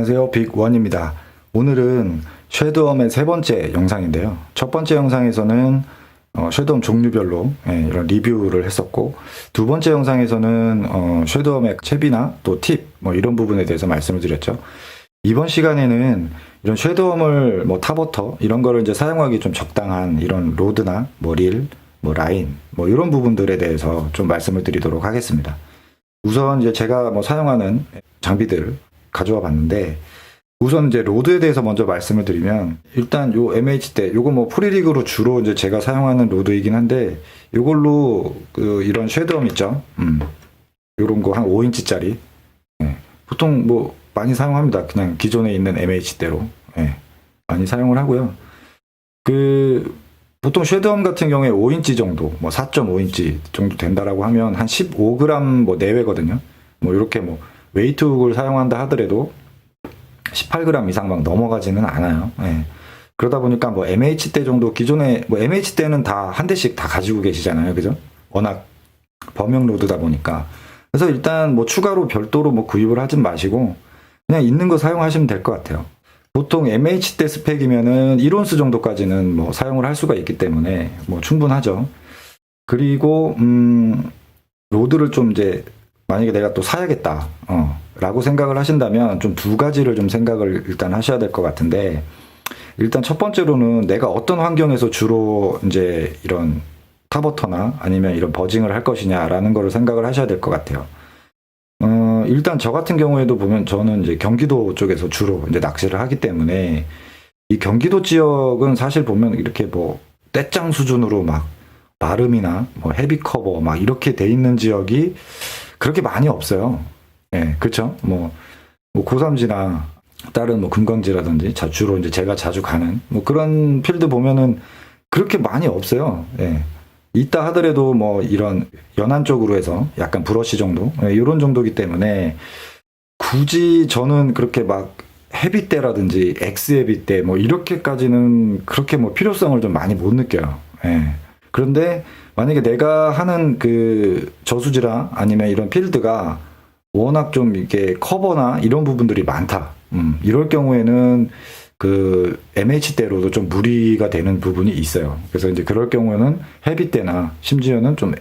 안녕하세요, 빅원입니다. 오늘은 쉐드엄의 세 번째 영상인데요. 첫 번째 영상에서는 쉐드엄 종류별로 이런 리뷰를 했었고, 두 번째 영상에서는 쉐드엄의 채비나 또 팁 이런 부분에 대해서 말씀을 드렸죠. 이번 시간에는 이런 쉐드엄을 타버터 이런 거를 이제 사용하기 좀 적당한 이런 로드나 릴, 라인 이런 부분들에 대해서 좀 말씀을 드리도록 하겠습니다. 우선 이제 제가 사용하는 장비들 가져와 봤는데, 우선 이제 로드에 대해서 먼저 말씀을 드리면, 일단 요 MH대 요거 프리릭으로 주로 이제 제가 사용하는 로드이긴 한데, 요걸로 이런 쉐드엄 있죠. 요런 거 한 5인치짜리 보통 많이 사용합니다. 그냥 기존에 있는 MH대로 많이 사용을 하고요. 보통 쉐드엄 같은 경우에 5인치 정도, 4.5인치 정도 된다라고 하면 한 15g 내외거든요. 이렇게 웨이트훅을 사용한다 하더라도 18g 이상 넘어가지는 않아요. 그러다 보니까 MH대 정도, 기존에 MH대는 다 한 대씩 다 가지고 계시잖아요. 그죠? 워낙 범용 로드다 보니까. 그래서 일단 추가로 별도로 구입을 하진 마시고 그냥 있는 거 사용하시면 될 것 같아요. 보통 MH대 스펙이면은 1온스 정도까지는 사용을 할 수가 있기 때문에 충분하죠. 그리고 로드를 좀 이제 만약에 내가 또 사야겠다 라고 생각을 하신다면 좀 두 가지를 좀 생각을 일단 하셔야 될 것 같은데, 일단 첫 번째로는 내가 어떤 환경에서 주로 이제 이런 타버터나 아니면 이런 버징을 할 것이냐라는 거를 생각을 하셔야 될 것 같아요. 일단 저 같은 경우에도 보면 저는 이제 경기도 쪽에서 주로 이제 낚시를 하기 때문에, 이 경기도 지역은 사실 보면 이렇게 떼짱 수준으로 마름이나 헤비 커버 이렇게 돼 있는 지역이 그렇게 많이 없어요. 그렇죠? 고삼지나 다른 금강지라든지 주로 이제 제가 자주 가는 그런 필드 보면은 그렇게 많이 없어요. 있다 하더라도 이런 연안 쪽으로 해서 약간 브러쉬 정도 이런 정도이기 때문에, 굳이 저는 그렇게 헤비대라든지 엑스헤비대 이렇게까지는 그렇게 필요성을 좀 많이 못 느껴요. 그런데 만약에 내가 하는 저수지라 아니면 이런 필드가 워낙 좀 이렇게 커버나 이런 부분들이 많다. 이럴 경우에는 MH대로도 좀 무리가 되는 부분이 있어요. 그래서 이제 그럴 경우에는 헤비대나 심지어는 좀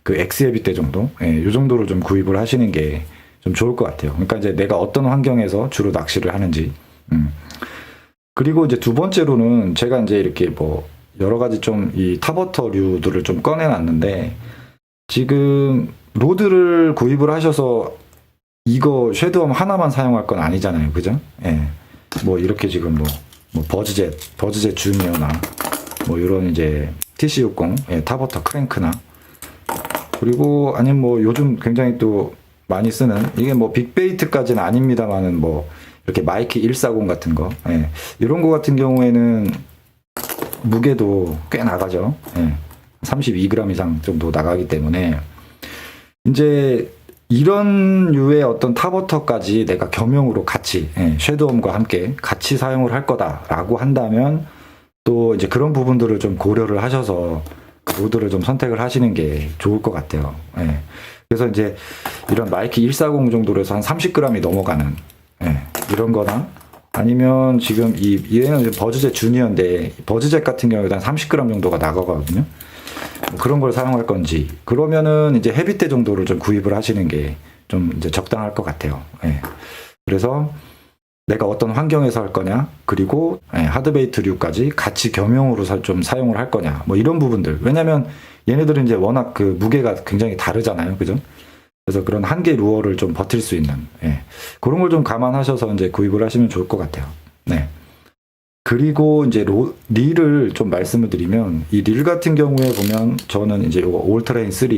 엑스헤비대 정도, 이 정도로 좀 구입을 하시는 게 좀 좋을 것 같아요. 그러니까 이제 내가 어떤 환경에서 주로 낚시를 하는지. 그리고 이제 두 번째로는 제가 이제 이렇게 여러 가지 좀 이 타버터류들을 좀 꺼내놨는데, 지금 로드를 구입을 하셔서 이거 쉐드엄 하나만 사용할 건 아니잖아요. 그죠? 이렇게 지금 버즈젯 주니어나 이런 이제 TC60 타버터 크랭크나, 그리고 아니면 요즘 굉장히 또 많이 쓰는 이게 빅베이트까지는 아닙니다만은 이렇게 마이키 140 같은 거, 이런 거 같은 경우에는 무게도 꽤 나가죠. 32g 이상 정도 나가기 때문에, 이제 이런 류의 어떤 타버터까지 내가 겸용으로 같이 쉐드엄과 함께 같이 사용을 할 거다라고 한다면, 또 이제 그런 부분들을 좀 고려를 하셔서 로드를 좀 선택을 하시는 게 좋을 것 같아요. 그래서 이제 이런 마이키 140 정도로 해서 한 30g이 넘어가는 이런 거나, 아니면 지금 얘는 버즈젯 주니어인데 버즈젯 같은 경우에 한 30g 정도가 나가거든요. 그런 걸 사용할 건지, 그러면은 이제 헤비대 정도를 좀 구입을 하시는 게 좀 이제 적당할 것 같아요. 그래서 내가 어떤 환경에서 할 거냐, 그리고 하드베이트류까지 같이 겸용으로 좀 사용을 할 거냐, 이런 부분들. 왜냐면 얘네들은 이제 워낙 무게가 굉장히 다르잖아요. 그죠? 그래서 그런 한계 루어를 좀 버틸 수 있는, 그런 걸 좀 감안하셔서 이제 구입을 하시면 좋을 것 같아요. 그리고 이제 릴을 좀 말씀을 드리면, 이 릴 같은 경우에 보면 저는 이제 요거 올트레인 3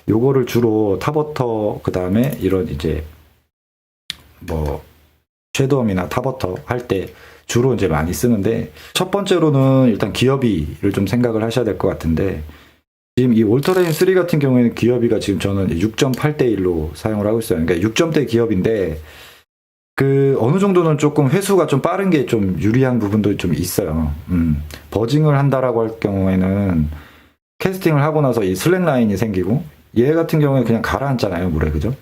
요거를 주로 타버터, 그 다음에 이런 이제 쉐드엄이나 타버터 할 때 주로 이제 많이 쓰는데, 첫 번째로는 일단 기어비를 좀 생각을 하셔야 될 것 같은데, 지금 이 올트레인 3 같은 경우에는 기어비가 지금 저는 6.8대 1로 사용을 하고 있어요. 그러니까 6점대 기업인데, 어느 정도는 조금 회수가 좀 빠른 게 좀 유리한 부분도 좀 있어요. 버징을 한다라고 할 경우에는 캐스팅을 하고 나서 이 슬랙 라인이 생기고, 얘 같은 경우에 그냥 가라앉잖아요, 물에. 그죠?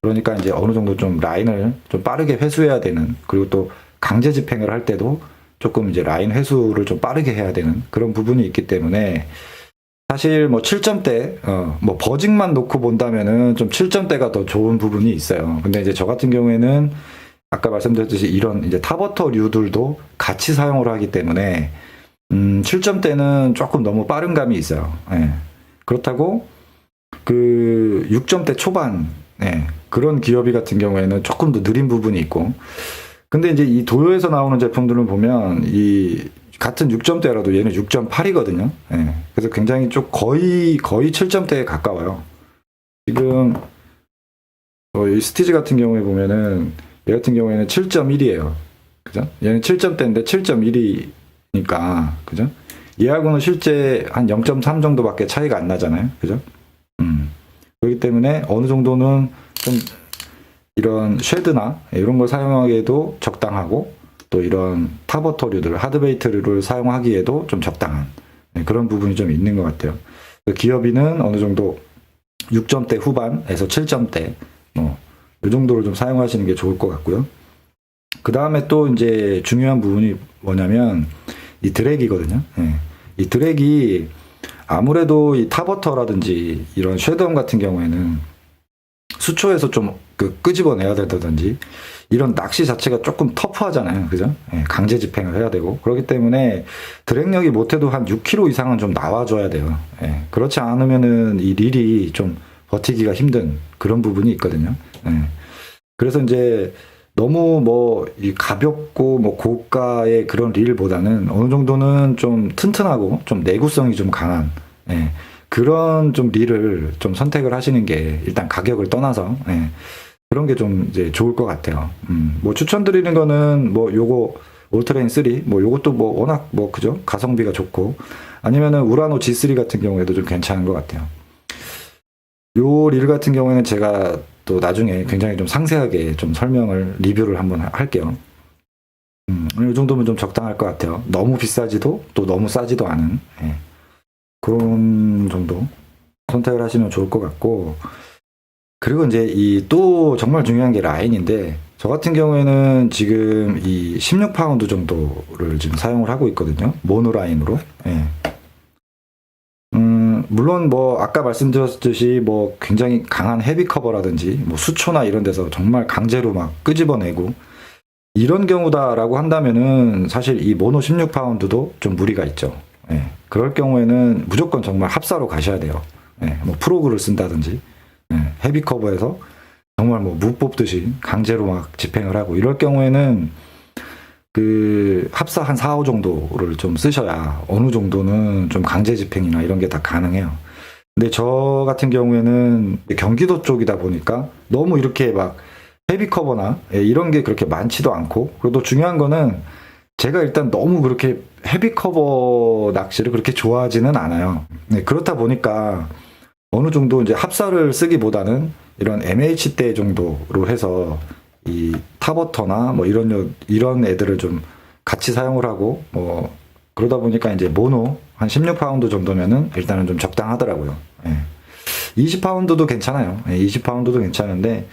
그러니까 이제 어느 정도 좀 라인을 좀 빠르게 회수해야 되는, 그리고 또 강제 집행을 할 때도 조금 이제 라인 회수를 좀 빠르게 해야 되는 그런 부분이 있기 때문에, 사실 뭐 7점대, 뭐 버직만 놓고 본다면은 좀 7점대가 더 좋은 부분이 있어요. 근데 이제 저 같은 경우에는 아까 말씀드렸듯이 이런 이제 타버터류들도 같이 사용을 하기 때문에 7점대는 조금 너무 빠른 감이 있어요. 예. 그렇다고 그 6점대 초반, 예, 그런 기어비 같은 경우에는 조금 더 느린 부분이 있고, 근데 이제 이 도요에서 나오는 제품들을 보면 이 같은 6점대라도 얘는 6.8이거든요. 예. 그래서 굉장히 좀 거의 7점대에 가까워요. 지금 이 스티지 같은 경우에 보면은 얘 같은 경우에는 7.1이에요. 그죠? 얘는 7점대인데 7.1이니까, 그죠? 얘하고는 실제 한 0.3 정도밖에 차이가 안 나잖아요. 그죠? 그렇기 때문에 어느 정도는 좀 이런 쉐드나 이런 걸 사용하기에도 적당하고, 또 이런 타버터류들, 하드베이트류를 사용하기에도 좀 적당한 그런 부분이 좀 있는 것 같아요. 기어비는 어느 정도 6점대 후반에서 7점대, 이 정도를 좀 사용하시는 게 좋을 것 같고요. 그 다음에 또 이제 중요한 부분이 뭐냐면 이 드랙이거든요. 예. 이 드랙이 아무래도 이 타버터라든지 이런 쉐드홈 같은 경우에는 수초에서 좀 끄집어내야 된다든지 이런 낚시 자체가 조금 터프하잖아요. 그죠? 예, 강제 집행을 해야 되고. 그렇기 때문에 드랙력이 못해도 한 6kg 이상은 좀 나와줘야 돼요. 예, 그렇지 않으면은 이 릴이 좀 버티기가 힘든 그런 부분이 있거든요. 예. 그래서 이제 너무 뭐 이 가볍고 뭐 고가의 그런 릴보다는 어느 정도는 좀 튼튼하고 좀 내구성이 좀 강한, 예, 그런 좀 릴을 좀 선택을 하시는 게 일단 가격을 떠나서, 예, 그런 게 좀 이제 좋을 것 같아요. 뭐 추천드리는 거는 뭐 요거 울트레인 3, 뭐 요것도 뭐 워낙 뭐 그죠? 가성비가 좋고, 아니면은 우라노 G3 같은 경우에도 좀 괜찮은 것 같아요. 요 릴 같은 경우에는 제가 또 나중에 굉장히 좀 상세하게 좀 설명을, 리뷰를 한번 할게요. 이 정도면 좀 적당할 것 같아요. 너무 비싸지도 또 너무 싸지도 않은, 예, 그런 정도 선택을 하시면 좋을 것 같고, 그리고 이제 이 또 정말 중요한 게 라인인데, 저 같은 경우에는 지금 이 16파운드 정도를 지금 사용을 하고 있거든요. 모노 라인으로. 예. 물론 뭐 아까 말씀드렸듯이 뭐 굉장히 강한 헤비 커버라든지 뭐 수초나 이런 데서 정말 강제로 막 끄집어내고 이런 경우다라고 한다면은 사실 이 모노 16파운드도 좀 무리가 있죠. 예. 그럴 경우에는 무조건 정말 합사로 가셔야 돼요. 예. 뭐 프로그를 쓴다든지, 예. 헤비 커버에서 정말 뭐 무 뽑듯이 강제로 막 집행을 하고 이럴 경우에는 그 합사 한 4, 5 정도를 좀 쓰셔야 어느 정도는 좀 강제 집행이나 이런 게 다 가능해요. 근데 저 같은 경우에는 경기도 쪽이다 보니까 너무 이렇게 막 헤비 커버나 이런 게 그렇게 많지도 않고, 그리고 또 중요한 거는 제가 일단 너무 그렇게 헤비 커버 낚시를 그렇게 좋아하지는 않아요. 네, 그렇다 보니까 어느 정도 이제 합사를 쓰기보다는 이런 MH대 정도로 해서 이 타버터나 뭐 이런 애들을 좀 같이 사용을 하고, 뭐 그러다 보니까 이제 모노 한 16파운드 정도면은 일단은 좀 적당하더라고요. 예. 20파운드도 괜찮아요. 예, 20파운드도 괜찮은데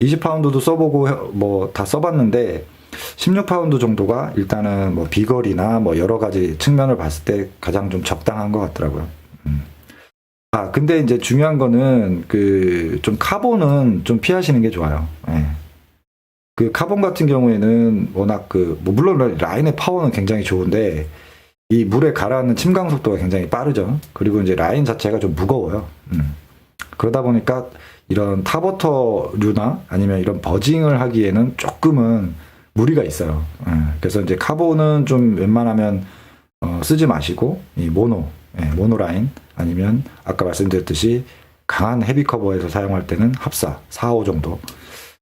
20파운드도 써보고 뭐 다 써봤는데 16파운드 정도가 일단은 뭐 비거리나 뭐 여러 가지 측면을 봤을 때 가장 좀 적당한 것 같더라고요. 아, 근데 이제 중요한 거는 그 좀 카본은 좀 피하시는 게 좋아요. 예. 그 카본 같은 경우에는 워낙 뭐 물론 라인의 파워는 굉장히 좋은데 이 물에 가라앉는 침강 속도가 굉장히 빠르죠. 그리고 이제 라인 자체가 좀 무거워요. 그러다 보니까 이런 타버터류나 아니면 이런 버징을 하기에는 조금은 무리가 있어요. 그래서 이제 카본은 좀 웬만하면 쓰지 마시고 이 모노 라인, 아니면 아까 말씀드렸듯이 강한 헤비 커버에서 사용할 때는 합사 4, 5 정도,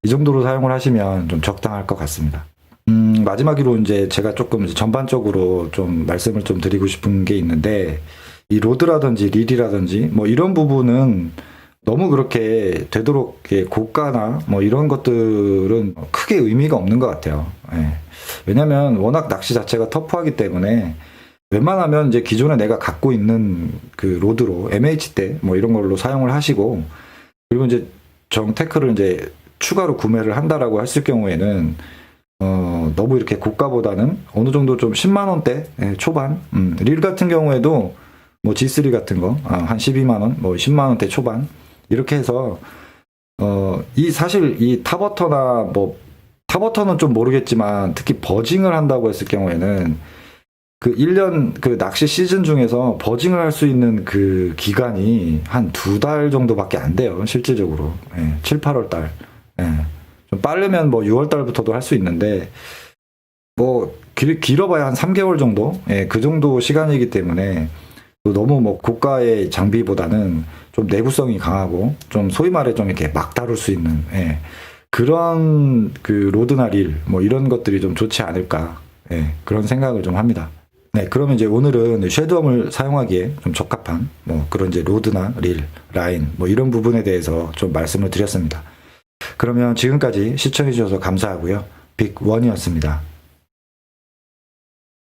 이 정도로 사용을 하시면 좀 적당할 것 같습니다. 마지막으로 이제 제가 조금 이제 전반적으로 좀 말씀을 좀 드리고 싶은 게 있는데, 이 로드라든지 릴이라든지 뭐 이런 부분은 너무 그렇게 되도록 고가나 뭐 이런 것들은 크게 의미가 없는 것 같아요. 예. 왜냐면 워낙 낚시 자체가 터프하기 때문에 웬만하면 이제 기존에 내가 갖고 있는 그 로드로 MH대 뭐 이런 걸로 사용을 하시고, 그리고 이제 정테크를 이제 추가로 구매를 한다라고 했을 경우에는 너무 이렇게 고가보다는 어느 정도 좀 10만 원대 초반, 릴 같은 경우에도 뭐 G3 같은 거 한 12만 원, 뭐 10만 원대 초반 이렇게 해서 이 사실 이 타버터나 뭐 타버터는 좀 모르겠지만 특히 버징을 한다고 했을 경우에는 그 1년 그 낚시 시즌 중에서 버징을 할 수 있는 그 기간이 한 2달 정도밖에 안 돼요. 실질적으로. 7, 8월 달. 좀 빠르면 뭐 6월 달부터도 할 수 있는데 뭐 길어봐야 한 3개월 정도? 그 정도 시간이기 때문에 너무 뭐 고가의 장비보다는 좀 내구성이 강하고 좀 소위 말해 좀 이렇게 막 다룰 수 있는 그런 그 로드나 릴 뭐 이런 것들이 좀 좋지 않을까 그런 생각을 좀 합니다. 네, 그러면 이제 오늘은 쉐드웜을 사용하기에 좀 적합한 뭐 그런 이제 로드나 릴, 라인 뭐 이런 부분에 대해서 좀 말씀을 드렸습니다. 그러면 지금까지 시청해 주셔서 감사하고요. 빅원이었습니다.